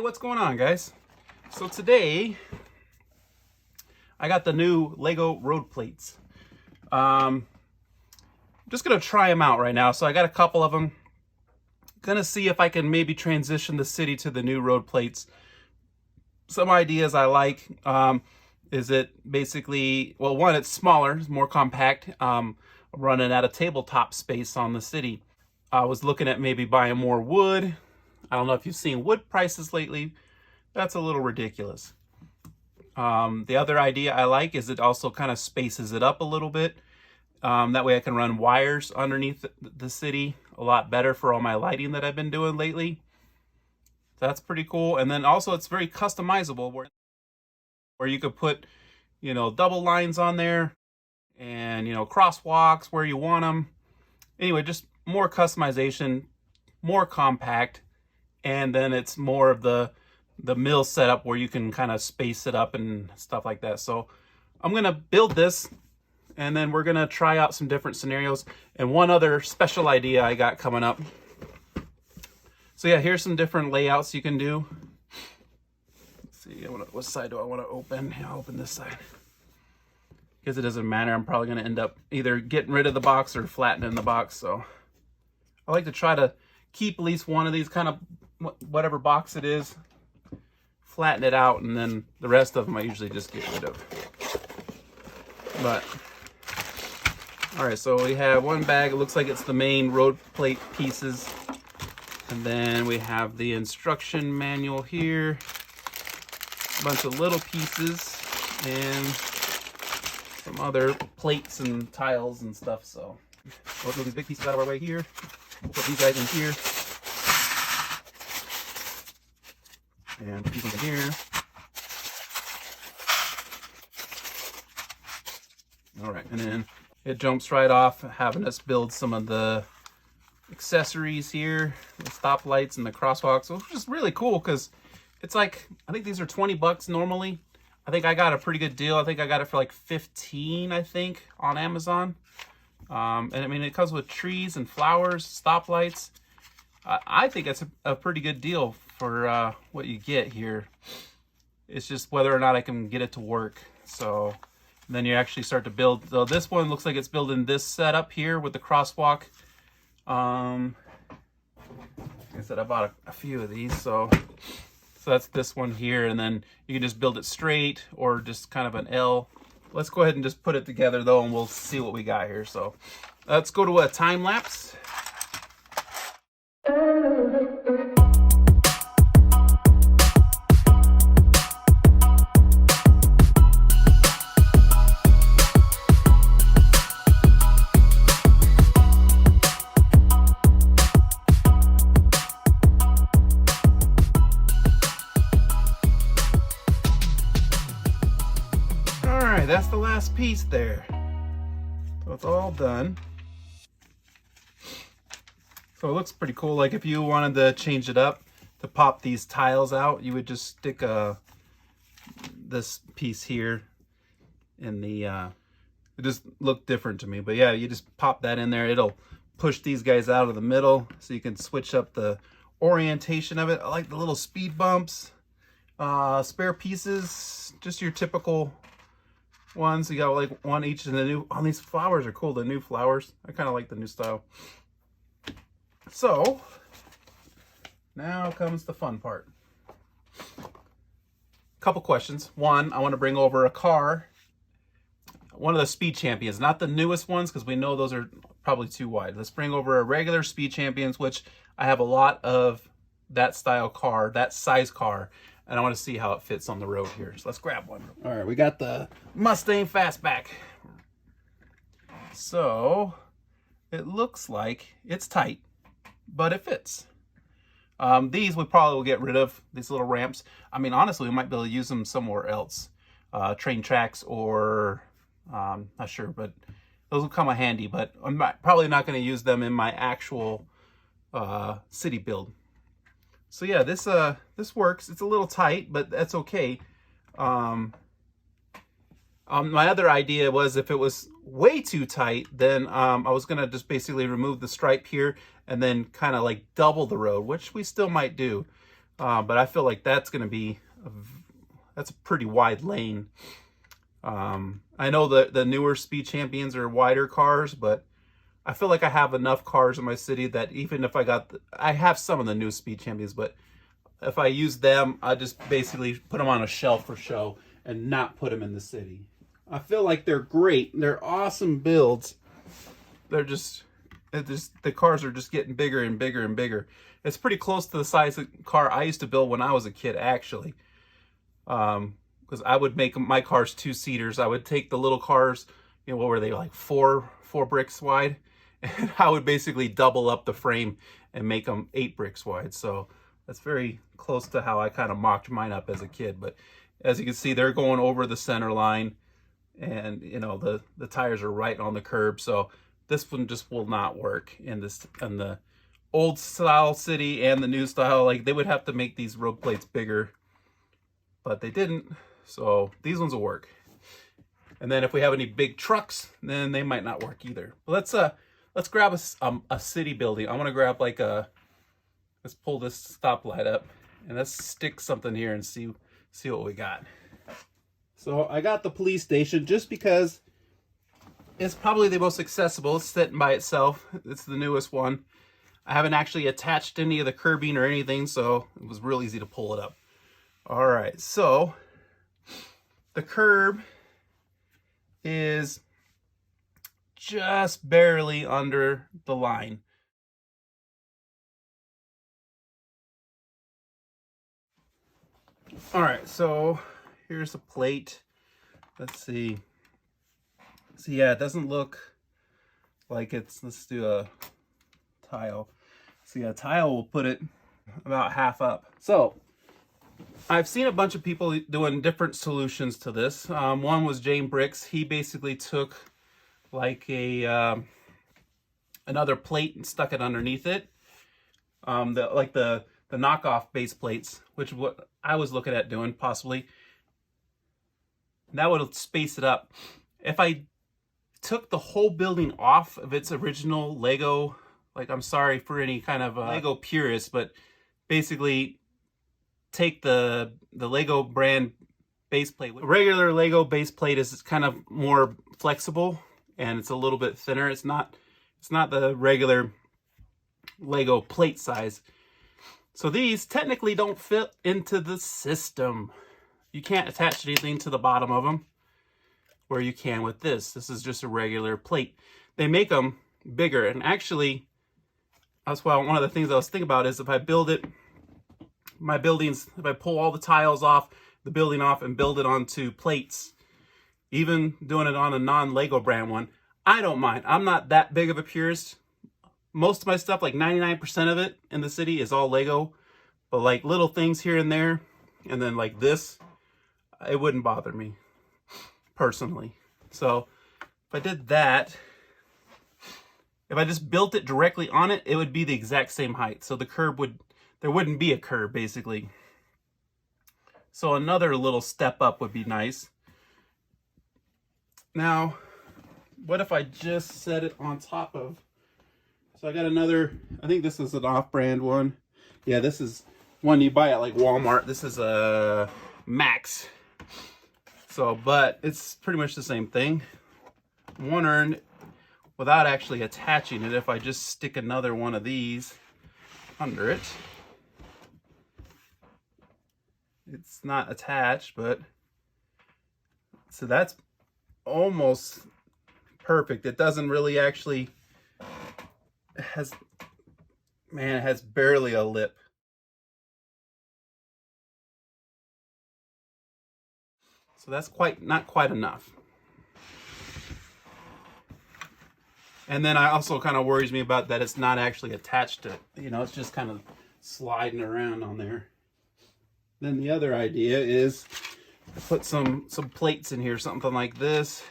what's going on, guys? So today I got the new Lego road plates. I'm just gonna try them out right now. So I got a couple of them. Gonna see if I can maybe transition the city to the new road plates. Some ideas I like. Is it basically, well, one, it's smaller, it's more compact. I'm running out of tabletop space on the city. I was looking at maybe buying more wood. I don't know if you've seen wood prices lately. That's a little ridiculous. The other idea I like is it also kind of spaces it up a little bit. That way I can run wires underneath the city a lot better for all my lighting that I've been doing lately. That's pretty cool. And then also it's very customizable where you could put, you know, double lines on there and, you know, crosswalks where you want them. Anyway, just more customization, more compact. And then it's more of the mill setup where you can kind of space it up and stuff like that. So I'm going to build this and then we're going to try out some different scenarios. And one other special idea I got coming up. So yeah, here's some different layouts you can do. Let's see, what side do I want to open? I'll open this side. Because it doesn't matter. I'm probably going to end up either getting rid of the box or flattening the box. So I like to try to keep at least one of these, kind of whatever box it is, flatten it out, and then the rest of them I usually just get rid of. But all right, so we have one bag. It looks like it's the main road plate pieces, and then we have the instruction manual here, a bunch of little pieces, and some other plates and tiles and stuff. So we'll move these big pieces out of our way here. We'll put these guys in here. And put these in here. All right, and then it jumps right off, having us build some of the accessories here, the stoplights and the crosswalks, which is really cool because it's like, I think these are 20 bucks normally. I think I got a pretty good deal. I think I got it for like 15, I think, on Amazon. And I mean, it comes with trees and flowers, stoplights. I think it's a pretty good deal for what you get here. It's just whether or not I can get it to work. So then you actually start to build. So this one looks like it's building this setup here with the crosswalk. Like I said, I bought a few of these. So that's this one here. And then you can just build it straight or just kind of an L. Let's go ahead and just put it together though, and we'll see what we got here. So let's go to a time lapse. That's the last piece there. So it's all done. So it looks pretty cool. Like if you wanted to change it up to pop these tiles out, you would just stick this piece here in the it just looked different to me. But yeah, you just pop that in there. It'll push these guys out of the middle so you can switch up the orientation of it. I like the little speed bumps, spare pieces, just your typical ones. You got like one each, and the new, oh, these flowers are cool, the new flowers. I kind of like the new style. So now comes the fun part. Couple questions. One, I want to bring over a car, one of the Speed Champions, not the newest ones because we know those are probably too wide. Let's bring over a regular Speed Champions, which I have a lot of that style car, that size car, and I want to see how it fits on the road here. So let's grab one. All right, we got the Mustang Fastback. So it looks like it's tight, but it fits. These we probably will get rid of, these little ramps. I mean, honestly, we might be able to use them somewhere else. Train tracks or, not sure, but those will come in handy, but I'm probably not going to use them in my actual city build. So yeah, this works. It's a little tight, but that's okay. My other idea was if it was way too tight, then I was gonna just basically remove the stripe here and then kind of like double the road, which we still might do. But I feel like that's going to be, that's a pretty wide lane. I know that the newer Speed Champions are wider cars, but I feel like I have enough cars in my city that even if I have some of the new Speed Champions, but if I use them, I just basically put them on a shelf for show and not put them in the city. I feel like they're great. They're awesome builds. They're just the cars are just getting bigger and bigger and bigger. It's pretty close to the size of the car I used to build when I was a kid, actually. Because I would make my cars 2-seaters. I would take the little cars, you know, what were they, like four bricks wide, and I would basically double up the frame and make them 8 bricks wide. So that's very close to how I kind of mocked mine up as a kid. But as you can see, they're going over the center line, and you know the tires are right on the curb. So this one just will not work in the old style city and the new style. Like, they would have to make these road plates bigger, but they didn't. So these ones will work. And then if we have any big trucks, then they might not work either. But let's grab a city building. I want to grab like let's pull this stoplight up and let's stick something here and see what we got. So I got the police station just because it's probably the most accessible. It's sitting by itself. It's the newest one. I haven't actually attached any of the curbing or anything, so it was real easy to pull it up. All right, so the curb is just barely under the line. All right, so here's the plate. Let's see. So yeah, it doesn't look like it's, let's do a tile. So yeah, tile will put it about half up. So I've seen a bunch of people doing different solutions to this. One was Jane Bricks. He basically took like a another plate and stuck it underneath it. The knockoff base plates, which is what I was looking at doing possibly. That would space it up. If I took the whole building off of its original Lego, like, I'm sorry for any kind of Lego purists, but basically take the Lego brand base plate. A regular Lego base plate is kind of more flexible and it's a little bit thinner. It's not the regular Lego plate size. So these technically don't fit into the system. You can't attach anything to the bottom of them where you can with this. This is just a regular plate. They make them bigger, and actually that's why one of the things I was thinking about is if I build it, my buildings, if I pull all the tiles off, the building off, and build it onto plates, even doing it on a non-Lego brand one, I don't mind. I'm not that big of a purist. Most of my stuff, like 99% of it in the city, is all Lego, but like little things here and there, and then like this, it wouldn't bother me personally. So if I did that, if I just built it directly on it, it would be the exact same height. So the curb there wouldn't be a curb basically. So another little step up would be nice. Now, what if I just set it on top of, so I got another, I think this is an off-brand one. Yeah, this is one you buy at like Walmart. This is a Max. So, but it's pretty much the same thing. I'm wondering, without actually attaching it, if I just stick another one of these under it. It's not attached, but so that's almost perfect. It doesn't really actually, it has barely a lip. So that's not quite enough. And then I also kind of worries me about that it's not actually attached to it. You know, it's just kind of sliding around on there. Then the other idea is to put some plates in here, something like this.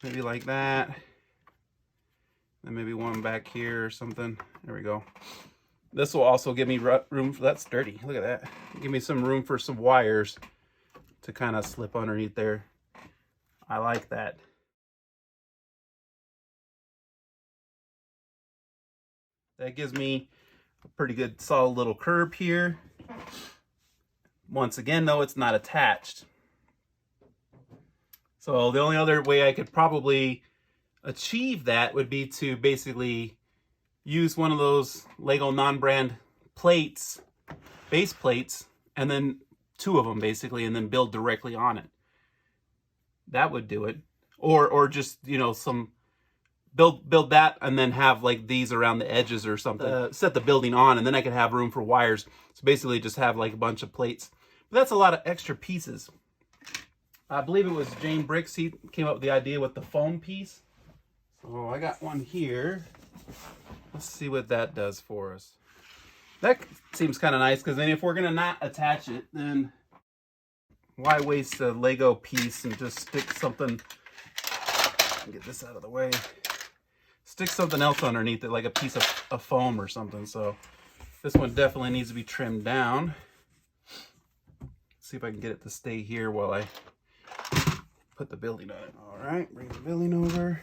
Maybe like that. And maybe one back here or something. There we go. This will also give me room for, that's dirty. Look at that. Give me some room for some wires to kind of slip underneath there. I like that. That gives me a pretty good solid little curb here. Once again, though, it's not attached. So the only other way I could probably achieve that would be to basically use one of those Lego non-brand plates, base plates, and then 2 of them basically, and then build directly on it. That would do it. Or just, you know, some build that and then have like these around the edges or something. Set the building on, and then I could have room for wires. So basically just have like a bunch of plates. But that's a lot of extra pieces. I believe it was Jane Bricks, he came up with the idea with the foam piece. So I got one here. Let's see what that does for us. That seems kind of nice, because then if we're going to not attach it, then why waste a Lego piece and just stick something, get this out of the way, stick something else underneath it, like a piece of foam or something. So this one definitely needs to be trimmed down. See if I can get it to stay here while I put the building on it. All right, bring the building over.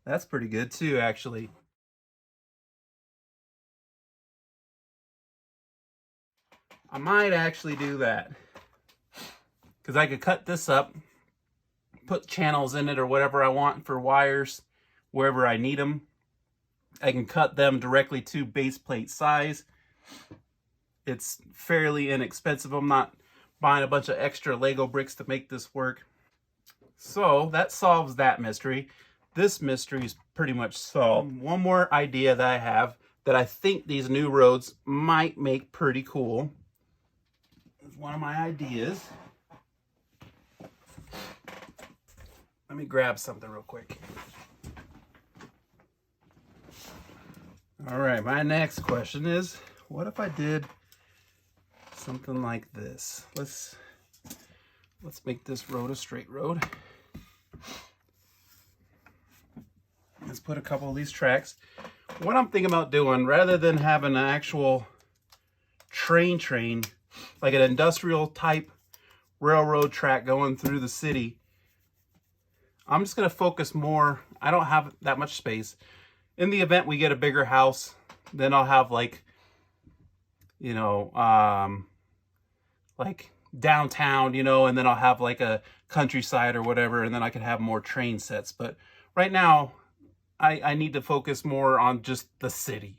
That's pretty good too, actually. I might actually do that, because I could cut this up, put channels in it or whatever I want for wires wherever I need them. I can cut them directly to base plate size. It's fairly inexpensive. I'm not buying a bunch of extra Lego bricks to make this work. So that solves that mystery. This mystery is pretty much solved. One more idea that I have that I think these new roads might make pretty cool. It's one of my ideas. Let me grab something real quick. All right, my next question is, what if I did something like this? Let's make this road a straight road. Let's put a couple of these tracks. What I'm thinking about doing, rather than having an actual train, like an industrial type railroad track going through the city, I'm just going to focus more. I don't have that much space. In the event we get a bigger house, then I'll have like, you know, like downtown, you know, and then I'll have like a countryside or whatever, and then I can have more train sets. But right now, I need to focus more on just the city.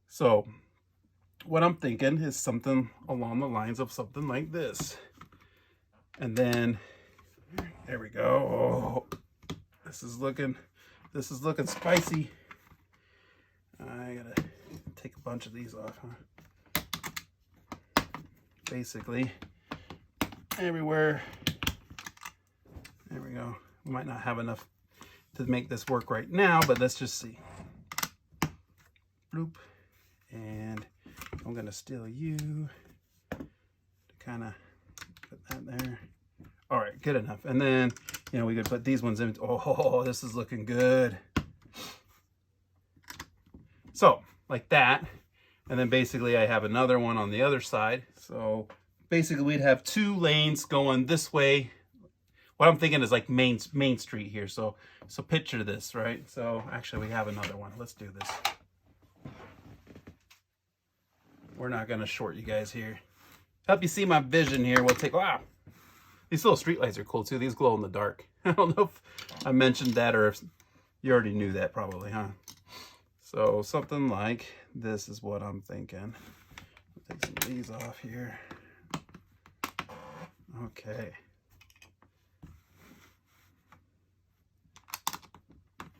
So what I'm thinking is something along the lines of something like this. And then, there we go. Oh, this is looking spicy. I gotta take a bunch of these off, huh? Basically, everywhere. There we go. We might not have enough to make this work right now, but let's just see. Bloop. And I'm gonna steal you to kind of put that there. All right, good enough. And then, you know, we could put these ones in. Oh, this is looking good. So like that. And then basically I have another one on the other side. So basically we'd have 2 lanes going this way. What I'm thinking is like Main Street here. So picture this, right? So actually we have another one. Let's do this. We're not gonna short you guys here. Help you see my vision here. We'll take, wow. These little street lights are cool too. These glow in the dark. I don't know if I mentioned that or if you already knew that probably, huh? So something like this is what I'm thinking. I'll take some of these off here. Okay.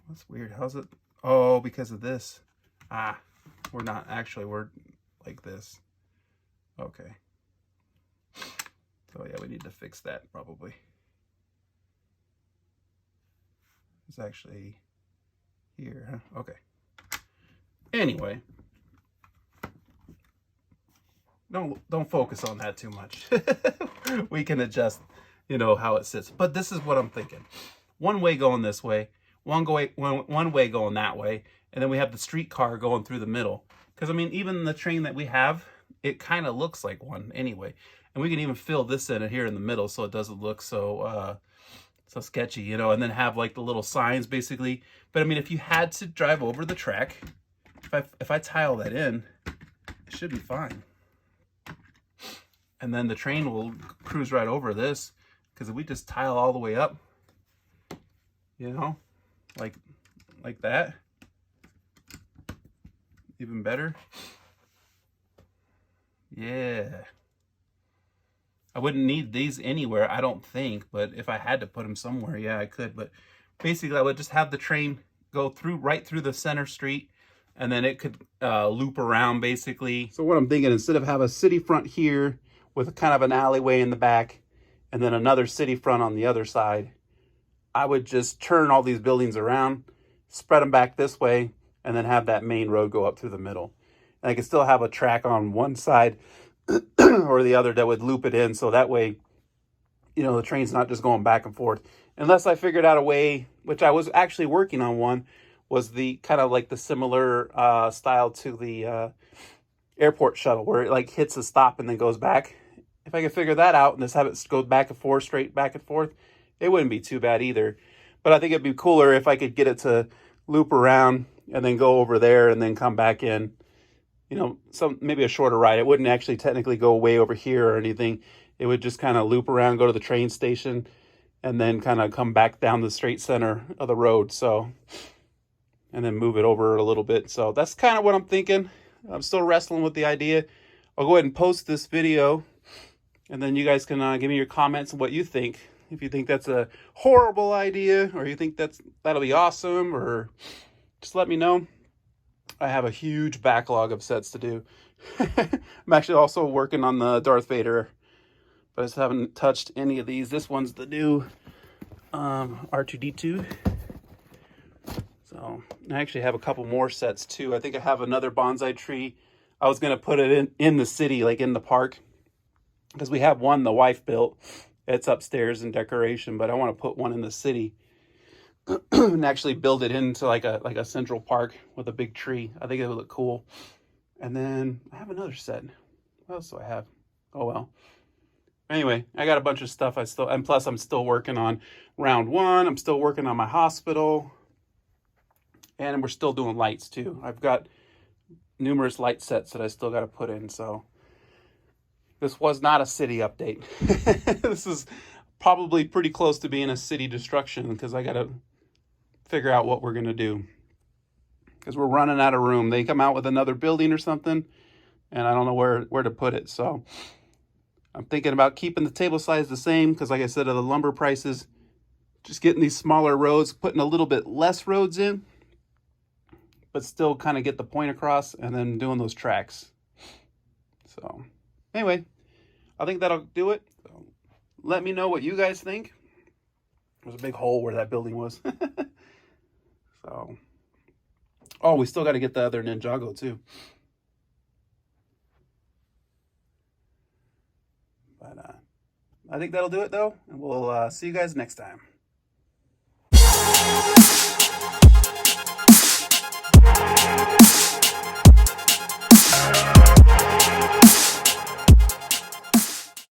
That's weird. How's it? Oh, because of this. Ah, we're not actually, we're like this. Okay. So yeah, we need to fix that probably. It's actually here, huh? Okay. Anyway, don't focus on that too much. We can adjust, you know, how it sits. But this is what I'm thinking. One way going this way, one way going that way, and then we have the streetcar going through the middle. Because I mean, even the train that we have, it kind of looks like one anyway. And we can even fill this in here in the middle so it doesn't look so so sketchy, you know, and then have like the little signs basically. But I mean, if you had to drive over the track, if I tile that in, it should be fine. And then the train will cruise right over this, because if we just tile all the way up, you know, like that, even better. Yeah. I wouldn't need these anywhere, I don't think, but if I had to put them somewhere, yeah, I could. But basically, I would just have the train go through right through the center street, and then it could loop around basically. So what I'm thinking, instead of have a city front here with kind of an alleyway in the back, and then another city front on the other side, I would just turn all these buildings around, spread them back this way, and then have that main road go up through the middle. And I could still have a track on one side or the other that would loop it in, so that way, you know, the train's not just going back and forth. Unless I figured out a way, which I was actually working on one, was the kind of like the similar style to the airport shuttle, where it like hits a stop and then goes back. If I could figure that out and just have it go back and forth, straight back and forth, it wouldn't be too bad either. But I think it'd be cooler if I could get it to loop around and then go over there and then come back in. You know, maybe a shorter ride. It wouldn't actually technically go way over here or anything. It would just kind of loop around, go to the train station, and then kind of come back down the straight center of the road. So, and then move it over a little bit. So that's kind of what I'm thinking. I'm still wrestling with the idea. I'll go ahead and post this video, and then you guys can give me your comments on what you think. If you think that's a horrible idea, or you think that'll be awesome, or just let me know. I have a huge backlog of sets to do. I'm actually also working on the Darth Vader, but I just haven't touched any of these. This one's the new R2-D2. So I actually have a couple more sets too. I think I have another bonsai tree. I was going to put it in the city, like in the park, because we have one the wife built. It's upstairs in decoration, but I want to put one in the city and actually build it into like a central park with a big tree. I think it would look cool. And then I have another set. What else do I have? Oh well. Anyway, I got a bunch of stuff and plus I'm still working on round one. I'm still working on my hospital. And we're still doing lights too. I've got numerous light sets that I still got to put in. So this was not a city update. This is probably pretty close to being a city destruction, because I got to figure out what we're going to do, because we're running out of room. They come out with another building or something, and I don't know where to put it. So I'm thinking about keeping the table size the same, because like I said, of the lumber prices, just getting these smaller roads, putting a little bit less roads in, but still kind of get the point across, and then doing those tracks. So anyway, I think that'll do it. So let me know what you guys think. There's a big hole where that building was. So, oh, we still got to get the other Ninjago too. But I think that'll do it though, and we'll see you guys next time.